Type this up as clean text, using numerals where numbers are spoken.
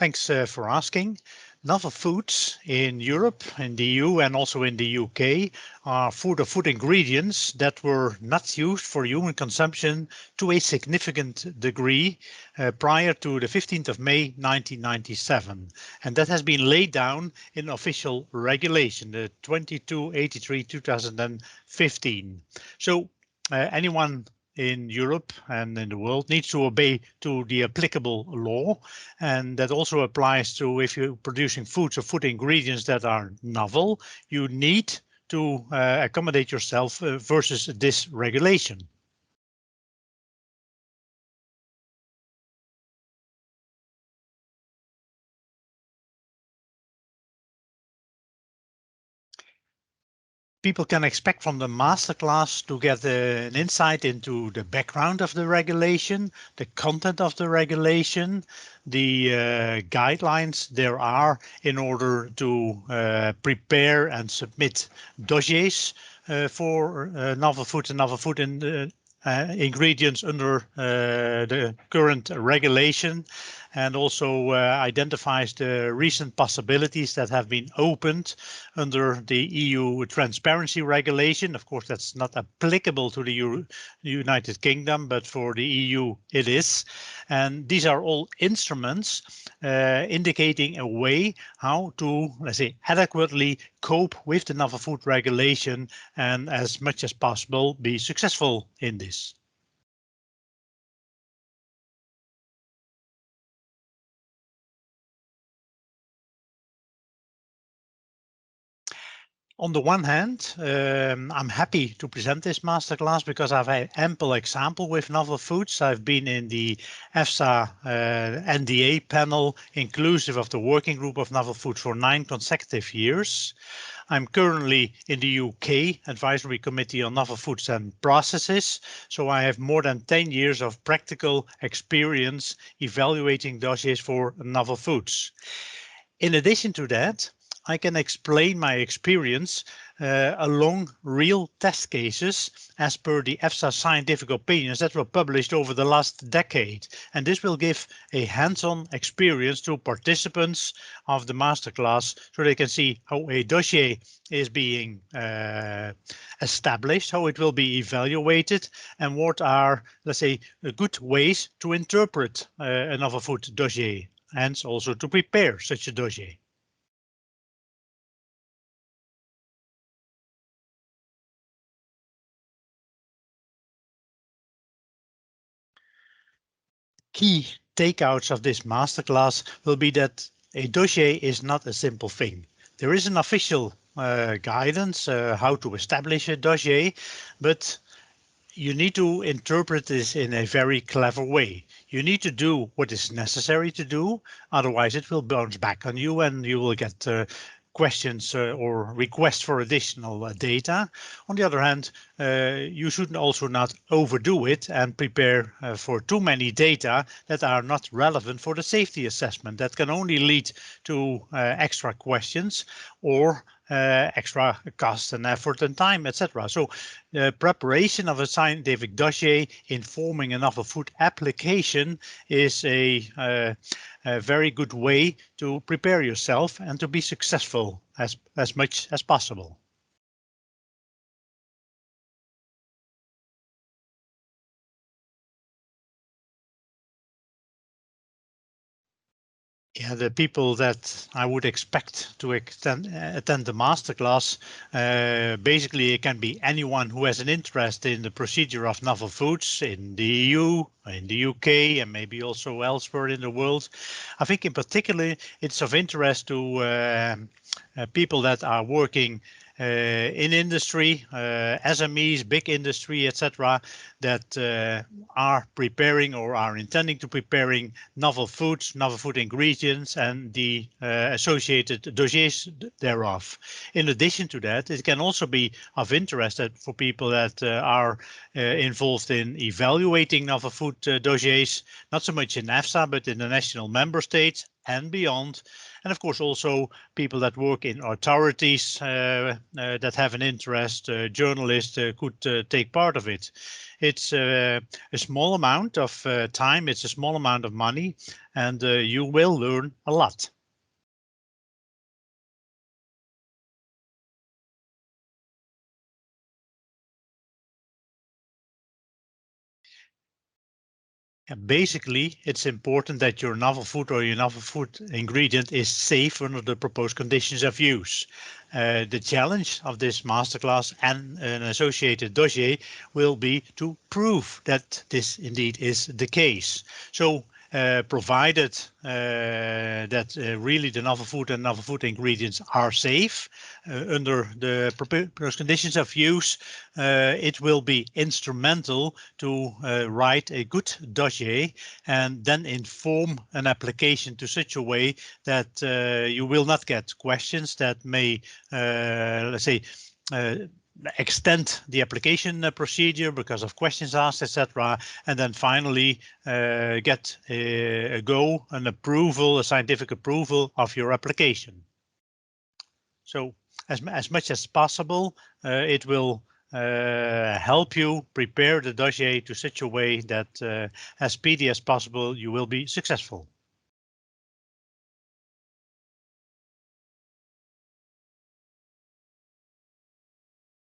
Thanks for asking. Novel foods in Europe, in the EU and also in the UK are food or food ingredients that were not used for human consumption to a significant degree prior to the 15th of May 1997. And that has been laid down in official regulation, the 2283/2015. So anyone in Europe and in the world needs to obey to the applicable law, and that also applies to if you're producing foods or food ingredients that are novel, you need to accommodate yourself versus this regulation. People can expect from the masterclass to get an insight into the background of the regulation, the content of the regulation, the guidelines there are in order to prepare and submit dossiers for novel foods and novel food ingredients under the current regulation, and also identifies the recent possibilities that have been opened under the EU transparency regulation. Of course, that's not applicable to the United Kingdom, but for the EU it is. And these are all instruments indicating a way how to, let's say, adequately cope with the novel food regulation and as much as possible be successful in this. On the one hand, I'm happy to present this masterclass because I've had ample example with novel foods. I've been in the EFSA NDA panel, inclusive of the working group of novel foods, for 9 consecutive years. I'm currently in the UK Advisory Committee on Novel Foods and Processes, so I have more than 10 years of practical experience evaluating dossiers for novel foods. In addition to that, I can explain my experience along real test cases as per the EFSA scientific opinions that were published over the last decade. And this will give a hands-on experience to participants of the masterclass so they can see how a dossier is being established, how it will be evaluated, and what are, let's say, good ways to interpret a novel food dossier, and also to prepare such a dossier. Key takeouts of this masterclass will be that a dossier is not a simple thing. There is an official guidance how to establish a dossier, but you need to interpret this in a very clever way. You need to do what is necessary to do, otherwise it will bounce back on you and you will get questions or requests for additional data. On the other hand, you should also not overdo it and prepare for too many data that are not relevant for the safety assessment. That can only lead to extra questions or extra cost and effort and time, etc. So the preparation of a scientific dossier informing a novel food application is a very good way to prepare yourself and to be successful as much as possible. Yeah, the people that I would expect to attend the masterclass, basically it can be anyone who has an interest in the procedure of novel foods in the EU, in the UK, and maybe also elsewhere in the world. I think in particular it's of interest to people that are working in industry, SMEs, big industry, etc., that are preparing or are intending to preparing novel foods, novel food ingredients, and the associated dossiers thereof. In addition to that, it can also be of interest for people that are involved in evaluating novel food dossiers, not so much in EFSA, but in the national member states, and beyond. And of course, also people that work in authorities that have an interest, journalists could take part of it. It's a small amount of time, it's a small amount of money, and you will learn a lot. And basically, it's important that your novel food or your novel food ingredient is safe under the proposed conditions of use. The challenge of this masterclass and an associated dossier will be to prove that this indeed is the case. So provided that really the novel food and novel food ingredients are safe under the proposed conditions of use, it will be instrumental to write a good dossier and then inform an application to such a way that you will not get questions that may, let's say, extend the application procedure because of questions asked, etc. And then finally get a go, an approval, a scientific approval of your application. So as much as possible, it will help you prepare the dossier to such a way that as speedy as possible you will be successful.